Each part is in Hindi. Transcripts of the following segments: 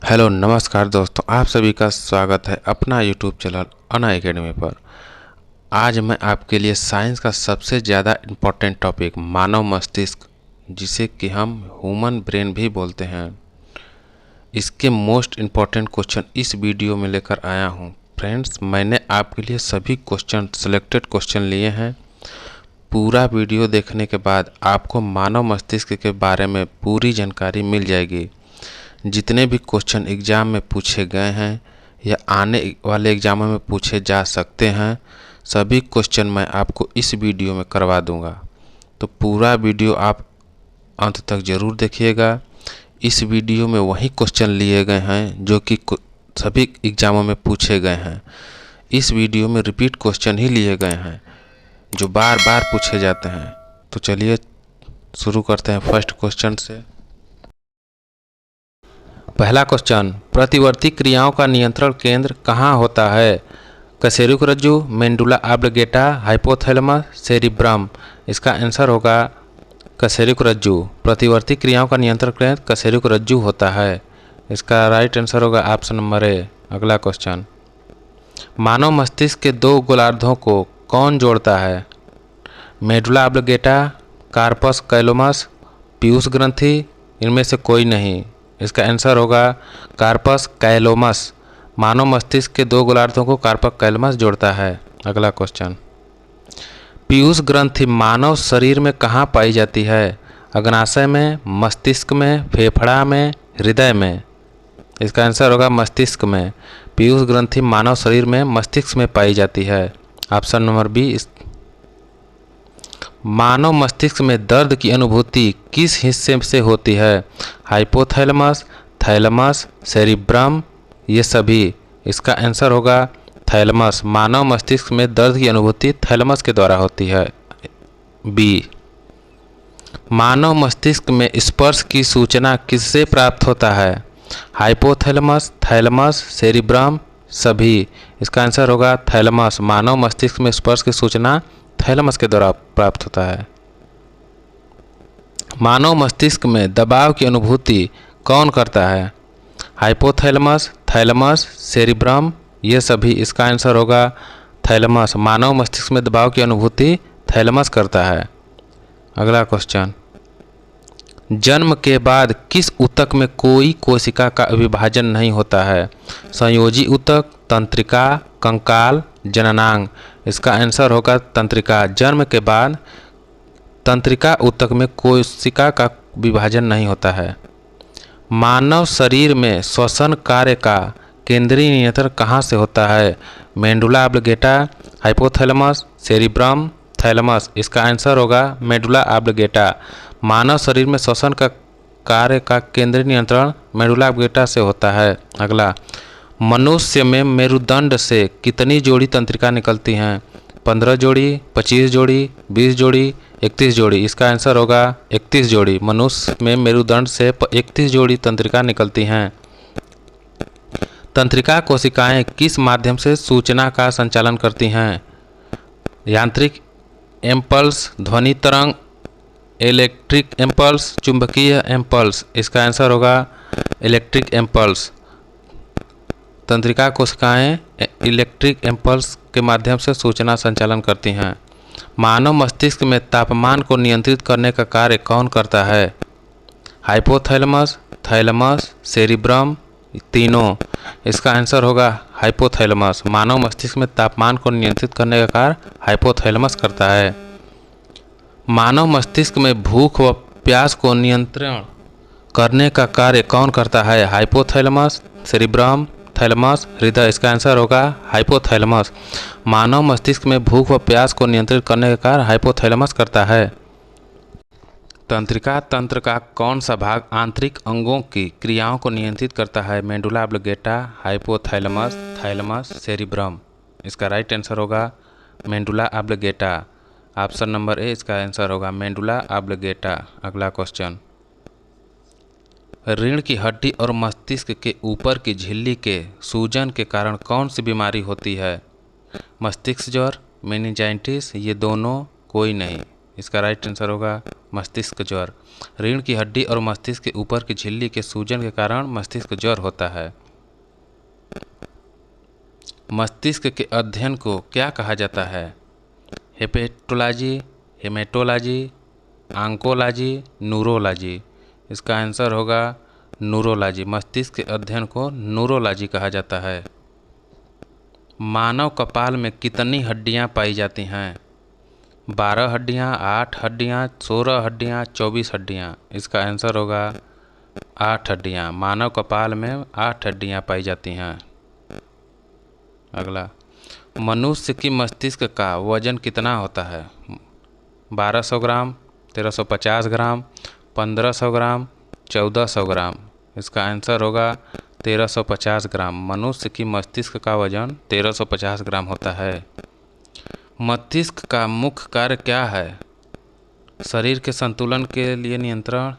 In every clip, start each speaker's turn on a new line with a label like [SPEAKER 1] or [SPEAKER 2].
[SPEAKER 1] हेलो नमस्कार दोस्तों, आप सभी का स्वागत है अपना यूट्यूब चैनल अना एकेडमी पर। आज मैं आपके लिए साइंस का सबसे ज़्यादा इम्पोर्टेंट टॉपिक मानव मस्तिष्क, जिसे कि हम ह्यूमन ब्रेन भी बोलते हैं, इसके मोस्ट इम्पॉर्टेंट क्वेश्चन इस वीडियो में लेकर आया हूं। फ्रेंड्स, मैंने आपके लिए सभी क्वेश्चन सिलेक्टेड क्वेश्चन लिए हैं। पूरा वीडियो देखने के बाद आपको मानव मस्तिष्क के बारे में पूरी जानकारी मिल जाएगी। जितने भी क्वेश्चन एग्ज़ाम में पूछे गए हैं या आने वाले एग्ज़ामों में पूछे जा सकते हैं, सभी क्वेश्चन मैं आपको इस वीडियो में करवा दूंगा। तो पूरा वीडियो आप अंत तक ज़रूर देखिएगा। इस वीडियो में वही क्वेश्चन लिए गए हैं जो कि सभी एग्ज़ामों में पूछे गए हैं। इस वीडियो में रिपीट क्वेश्चन ही लिए गए हैं जो बार बार पूछे जाते हैं। तो चलिए शुरू करते हैं फर्स्ट क्वेश्चन से। पहला क्वेश्चन, प्रतिवर्ती क्रियाओं का नियंत्रण केंद्र कहाँ होता है? कशेरुक रज्जु, मेंडुला ऑब्लिगेटा, हाइपोथैलेमस, सेरिब्रम। इसका आंसर होगा कशेरुक रज्जु। प्रतिवर्ती क्रियाओं का नियंत्रण केंद्र कशेरुक रज्जु होता है। इसका राइट आंसर होगा ऑप्शन नंबर ए। अगला क्वेश्चन, मानव मस्तिष्क के दो गोलार्धों को कौन जोड़ता है? मेडुला ऑब्लिगेटा, कार्पस कैलोमस, पीयूष ग्रंथि, इनमें से कोई नहीं। इसका आंसर होगा कार्पस कैलोमस। मानव मस्तिष्क के दो गोलार्धों को कार्पस कैलोमस जोड़ता है। अगला क्वेश्चन, पीयूष ग्रंथि मानव शरीर में कहाँ पाई जाती है? अग्नाशय में, मस्तिष्क में, फेफड़ा में, हृदय में। इसका आंसर होगा मस्तिष्क में। पीयूष ग्रंथि मानव शरीर में मस्तिष्क में पाई जाती है। Option number B. मानव मस्तिष्क में दर्द की अनुभूति किस हिस्से से होती है? हाइपोथैलेमस, थैलेमस, सेरिब्रम, ये सभी। इसका आंसर होगा थैलेमस। मानव मस्तिष्क में दर्द की अनुभूति थैलेमस के द्वारा होती है। बी। मानव मस्तिष्क में स्पर्श की सूचना किससे प्राप्त होता है? हाइपोथैलेमस, थैलेमस, सेरिब्रम, सभी। इसका आंसर होगा थैलेमस। मानव मस्तिष्क में स्पर्श की सूचना थैलेमस के द्वारा प्राप्त होता है। मानव मस्तिष्क में दबाव की अनुभूति कौन करता है? हाइपोथैलेमस, थैलेमस, सेरिब्रम, ये सभी। इसका आंसर होगा थैलेमस। मानव मस्तिष्क में दबाव की अनुभूति थैलेमस करता है। अगला क्वेश्चन, जन्म के बाद किस ऊतक में कोई कोशिका का विभाजन नहीं होता है? संयोजी ऊतक, तंत्रिका, कंकाल, जननांग। इसका आंसर होगा तंत्रिका। जन्म के बाद तंत्रिका ऊतक में कोशिका का विभाजन नहीं होता है। मानव शरीर में श्वसन कार्य का केंद्रीय नियंत्रण कहाँ से होता है? Medulla oblongata, hypothalamus, cerebrum, thalamus. इसका आंसर होगा मेडुला ऑब्लिगेटा। मानव शरीर में श्वसन का कार्य का केंद्रीय नियंत्रण मेडुला ऑब्लिगेटा से होता है। अगला, मनुष्य में मेरुदंड से कितनी जोड़ी तंत्रिका निकलती हैं? 15 जोड़ी, 25 जोड़ी, 20 जोड़ी, 31 जोड़ी। इसका आंसर होगा 31 जोड़ी। मनुष्य में मेरुदंड से 31 जोड़ी तंत्रिका निकलती हैं। तंत्रिका कोशिकाएं किस माध्यम से सूचना का संचालन करती हैं? यांत्रिक इम्पल्स, ध्वनि तरंग, इलेक्ट्रिक इम्पल्स, चुंबकीय इम्पल्स। इसका आंसर होगा इलेक्ट्रिक इम्पल्स। तंत्रिका कोशिकाएं इलेक्ट्रिक इम्पल्स के माध्यम से सूचना संचालन करती हैं। मानव मस्तिष्क में तापमान को नियंत्रित करने का कार्य कौन करता है? हाइपोथैलेमस, थैलेमस, सेरिब्रम, तीनों। इसका आंसर होगा हाइपोथैलेमस। मानव मस्तिष्क में तापमान को नियंत्रित करने का कार्य हाइपोथैलेमस करता है। मानव मस्तिष्क में भूख व प्यास को नियंत्रण करने का कार्य कौन करता है? हाइपोथैलेमस, सेरिब्रम, थैलेमस, हृदय। इसका आंसर होगा हाइपोथैलेमस। मानव मस्तिष्क में भूख व प्यास को नियंत्रित करने का कार्य हाइपोथैलेमस करता है। तंत्रिका तंत्र का कौन सा भाग आंतरिक अंगों की क्रियाओं को नियंत्रित करता है? Medulla oblongata, hypothalamus, thalamus, cerebrum. इसका राइट आंसर होगा medulla oblongata. Option number A इसका आंसर होगा मेडुला ऑब्लिगेटा। अगला क्वेश्चन, रीढ़ की हड्डी और मस्तिष्क के ऊपर की झिल्ली के सूजन के कारण कौन सी बीमारी होती है? मस्तिष्क ज्वर, मेनिंजाइटिस, ये दोनों, कोई नहीं। इसका राइट आंसर होगा मस्तिष्क ज्वर। रीढ़ की हड्डी और मस्तिष्क के ऊपर की झिल्ली के सूजन के कारण मस्तिष्क ज्वर होता है। मस्तिष्क के अध्ययन को क्या कहा जाता है? Hepatology, haematology, oncology, neurology. इसका आंसर होगा न्यूरोलॉजी। मस्तिष्क के अध्ययन को न्यूरोलॉजी कहा जाता है। मानव कपाल में कितनी हड्डियां पाई जाती हैं? 12 हड्डियां, 8 हड्डियां, 16 हड्डियां, 24 हड्डियां। इसका आंसर होगा 8 हड्डियां। मानव कपाल में 8 हड्डियां पाई जाती हैं। अगला, मनुष्य की मस्तिष्क का वजन कितना होता है? 1200 ग्राम, 1350 ग्राम, 1500 ग्राम, 1400 ग्राम। इसका आंसर होगा 1350 ग्राम। मनुष्य की मस्तिष्क का वजन 1350 ग्राम होता है। मस्तिष्क का मुख्य कार्य क्या है? शरीर के संतुलन के लिए नियंत्रण,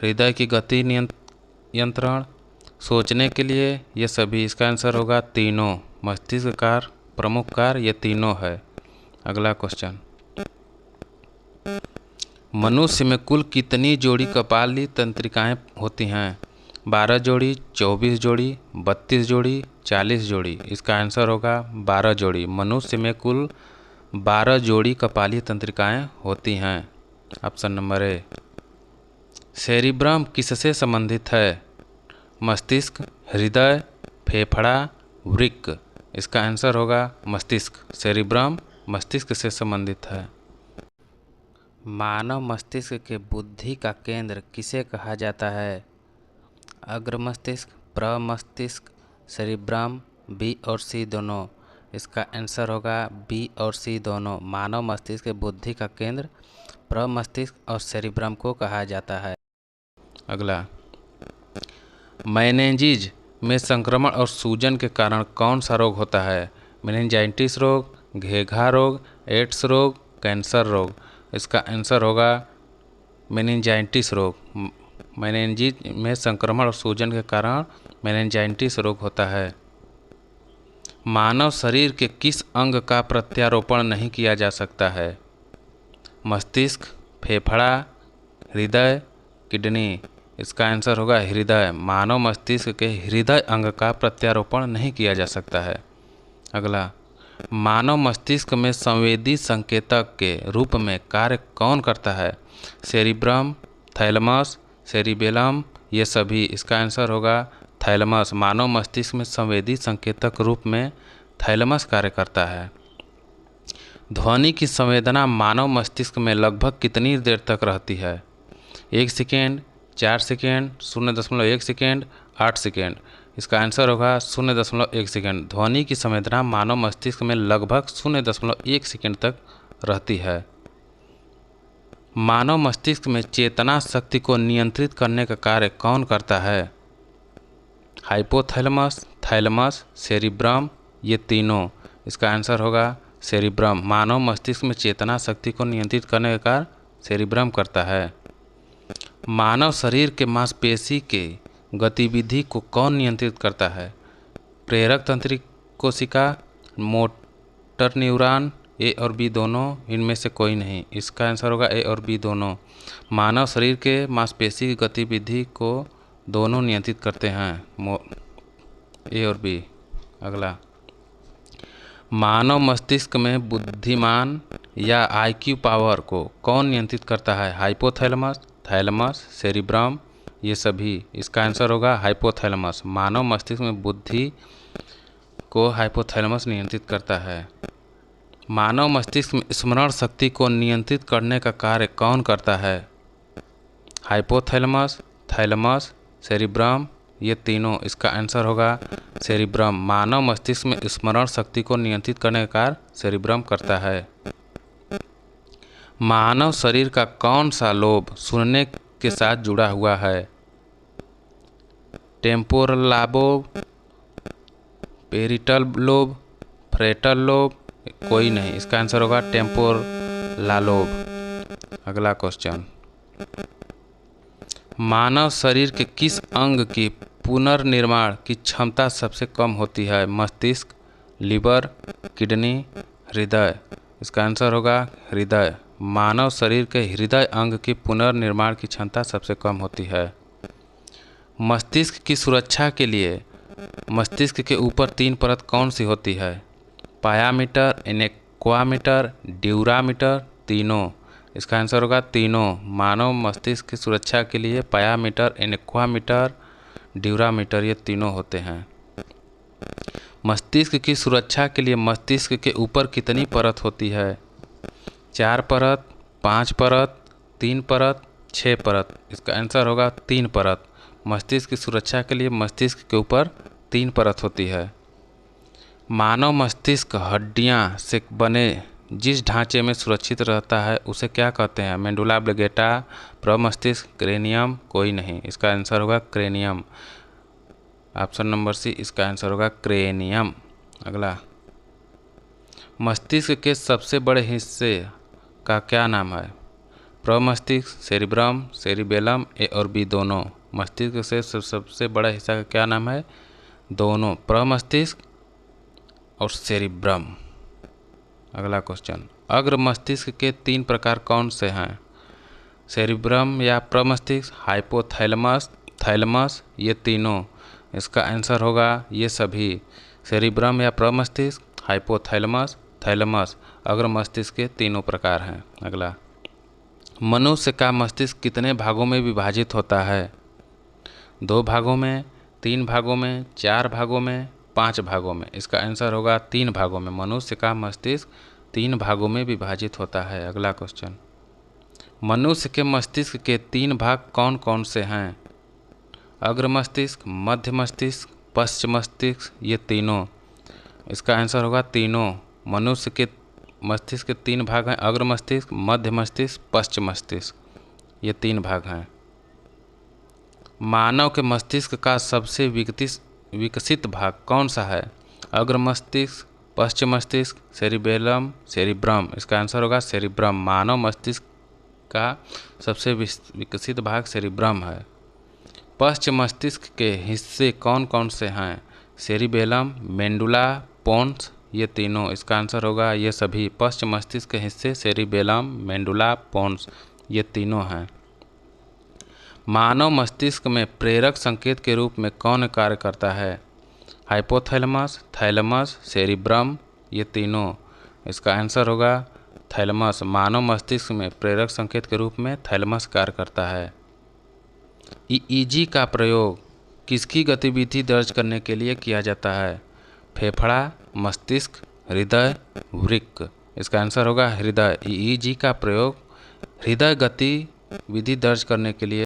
[SPEAKER 1] हृदय की गति नियंत्रण, सोचने के लिए, ये सभी। इसका आंसर होगा तीनों। मस्तिष्क का प्रमुख कार्य ये तीनों है। अगला क्वेश्चन, मनुष्य में कुल कितनी जोड़ी कपाली तंत्रिकाएं होती हैं? 12 जोड़ी, 24 जोड़ी, 32 जोड़ी, 40 जोड़ी। इसका आंसर होगा 12 जोड़ी। मनुष्य में कुल 12 जोड़ी कपाली तंत्रिकाएं होती हैं। ऑप्शन नंबर ए। सेरिब्रम किससे संबंधित है? मस्तिष्क, हृदय, फेफड़ा, वृक्क। इसका आंसर होगा मस्तिष्क। सेरिब्रम मस्तिष्क से संबंधित है। मानव मस्तिष्क के बुद्धि का केंद्र किसे कहा जाता है? अग्र मस्तिष्क, प्रमस्तिष्क, सेरिब्रम, बी और सी दोनों। इसका आंसर होगा बी और सी दोनों। मानव मस्तिष्क के बुद्धि का केंद्र प्रमस्तिष्क और सेरिब्रम को कहा जाता है। अगला, मेनिंजेस में संक्रमण और सूजन के कारण कौन सा रोग होता है? मेनिंजाइटिस रोग, घेघा रोग, एड्स रोग, कैंसर रोग। इसका आंसर होगा मेनिंजाइटिस रोग। मेनिंजेस में संक्रमण और सूजन के कारण मेनिंजाइटिस रोग होता है। मानव शरीर के किस अंग का प्रत्यारोपण नहीं किया जा सकता है? मस्तिष्क, फेफड़ा, हृदय, किडनी। इसका आंसर होगा हृदय। मानव मस्तिष्क के हृदय अंग का प्रत्यारोपण नहीं किया जा सकता है। अगला, मानव मस्तिष्क में संवेदी संकेतक के रूप में कार्य कौन करता है? सेरिब्रम, थैलेमस, सेरिबेलम, ये सभी। इसका आंसर होगा थैलेमस। मानव मस्तिष्क में संवेदी संकेतक रूप में थैलेमस कार्य करता है। ध्वनि की संवेदना मानव मस्तिष्क में लगभग कितनी देर तक रहती है? 1 सेकेंड, 4 सेकेंड, 0.1 सेकेंड, 8 सेकेंड। इसका आंसर होगा 0.1 सेकेंड। ध्वनि की संवेदना मानव मस्तिष्क में लगभग 0.1 सेकेंड तक रहती है। मानव मस्तिष्क में चेतना शक्ति को नियंत्रित करने का कार्य कौन करता है? हाइपोथैलेमस, थैलेमस, सेरिब्रम, ये तीनों। इसका आंसर होगा सेरिब्रम। मानव मस्तिष्क में चेतना शक्ति को नियंत्रित करने का कार्य सेरिब्रम करता है। मानव शरीर के मांसपेशी के गतिविधि को कौन नियंत्रित करता है? प्रेरक तंत्रिका कोशिका, मोटर न्यूरॉन, ए और बी दोनों, इनमें से कोई नहीं। इसका आंसर होगा ए और बी दोनों। मानव शरीर के मांसपेशी की गतिविधि को दोनों नियंत्रित करते हैं, ए और बी। अगला, मानव मस्तिष्क में बुद्धिमान या आईक्यू पावर को कौन नियंत्रित करता है? हाइपोथैलेमस, थैलेमस, सेरिब्रम, ये सभी। इसका आंसर होगा हाइपोथैलेमस। मानव मस्तिष्क में बुद्धि को हाइपोथैलेमस नियंत्रित करता है। मानव मस्तिष्क में स्मरण शक्ति को नियंत्रित करने का कार्य कौन करता है? हाइपोथैलेमस, थैलेमस, सेरिब्रम, ये तीनों। इसका आंसर होगा सेरिब्रम। मानव मस्तिष्क में स्मरण शक्ति को नियंत्रित करने का कार्य सेरिब्रम करता है। मानव शरीर का कौन सा लोब सुनने के साथ जुड़ा हुआ है? Temporal lobe, parietal lobe, frontal lobe, कोई नहीं। इसका आंसर होगा टेम्पोरल लोब। अगला क्वेश्चन, मानव शरीर के किस अंग की पुनर्निर्माण की क्षमता सबसे कम होती है? मस्तिष्क, लीवर, किडनी, हृदय। इसका आंसर होगा हृदय। मानव शरीर के हृदय अंग की पुनर्निर्माण की क्षमता सबसे कम होती है। मस्तिष्क की सुरक्षा के लिए मस्तिष्क के ऊपर 3 परत कौन सी होती है? पायामीटर, इनेक्वामीटर, ड्यूरामीटर, तीनों। इसका आंसर होगा तीनों। मानव मस्तिष्क की सुरक्षा के लिए पायामीटर, इनेक्वामीटर, ड्यूरामीटर ये तीनों होते हैं। मस्तिष्क की सुरक्षा के लिए मस्तिष्क के ऊपर कितनी परत होती है? 4 परत, 5 परत, 3 परत, 6 परत। इसका आंसर होगा 3 परत। मस्तिष्क की सुरक्षा के लिए मस्तिष्क के ऊपर 3 परत होती है। मानव मस्तिष्क हड्डियां से बने जिस ढांचे में सुरक्षित रहता है उसे क्या कहते हैं? मेडुला ऑब्लिंगेटा, प्रमस्तिष्क, क्रेनियम, कोई नहीं। इसका आंसर होगा क्रेनियम। ऑप्शन नंबर सी इसका आंसर होगा क्रेनियम। अगला, मस्तिष्क के सबसे बड़े हिस्से का क्या नाम है? प्रमस्तिष्क, सेरिब्रम, सेरिबेलम, ए और बी दोनों। मस्तिष्क से सबसे बड़ा हिस्सा का क्या नाम है? दोनों, प्रमस्तिष्क और सेरिब्रम। अगला क्वेश्चन, अग्र मस्तिष्क के 3 प्रकार कौन से हैं? सेरिब्रम या प्रमस्तिष्क, हाइपोथैलेमस, थैलेमस, ये तीनों। इसका आंसर होगा ये सभी। सेरिब्रम या प्रमस्तिष्क, हाइपोथैलेमस, थैलेमस अग्र मस्तिष्क के तीनों प्रकार हैं। अगला, मनुष्य का मस्तिष्क कितने भागों में विभाजित होता है? 2 भागों में, 3 भागों में, 4 भागों में, 5 भागों में। इसका आंसर होगा 3 भागों में। मनुष्य का मस्तिष्क 3 भागों में विभाजित होता है। अगला क्वेश्चन, मनुष्य के मस्तिष्क के 3 भाग कौन कौन से हैं? अग्र मस्तिष्क, मध्य मस्तिष्क, पश्च मस्तिष्क, ये तीनों। इसका आंसर होगा तीनों। मनुष्य के मस्तिष्क के 3 भाग हैं, अग्र मस्तिष्क, मध्य मस्तिष्क, पश्च मस्तिष्क, ये 3 भाग हैं। मानव के मस्तिष्क का सबसे विकसित भाग कौन सा है? अग्र मस्तिष्क, पश्च मस्तिष्क, सेरिबेलम, सेरिब्रम। इसका आंसर होगा सेरिब्रम। मानव मस्तिष्क का सबसे विकसित भाग सेरिब्रम है। पश्च मस्तिष्क के हिस्से कौन कौन से हैं? सेरिबेलम, मेडुला, पोन्स, ये तीनों। इसका आंसर होगा ये सभी। पश्च मस्तिष्क के हिस्से सेरिबेलम, मेडुला, पोन्स, ये तीनों हैं। मानव मस्तिष्क में प्रेरक संकेत के रूप में कौन कार्य करता है? हाइपोथैलेमस, थैलेमस, सेरिब्रम, ये तीनों। इसका आंसर होगा थैलेमस। मानव मस्तिष्क में प्रेरक संकेत के रूप में थैलेमस कार्य करता है। ईईजी का प्रयोग किसकी गतिविधि दर्ज करने के लिए किया जाता है? फेफड़ा, मस्तिष्क, हृदय, वृक्क। इसका आंसर होगा हृदय। ईईजी का प्रयोग हृदय गतिविधि दर्ज करने के लिए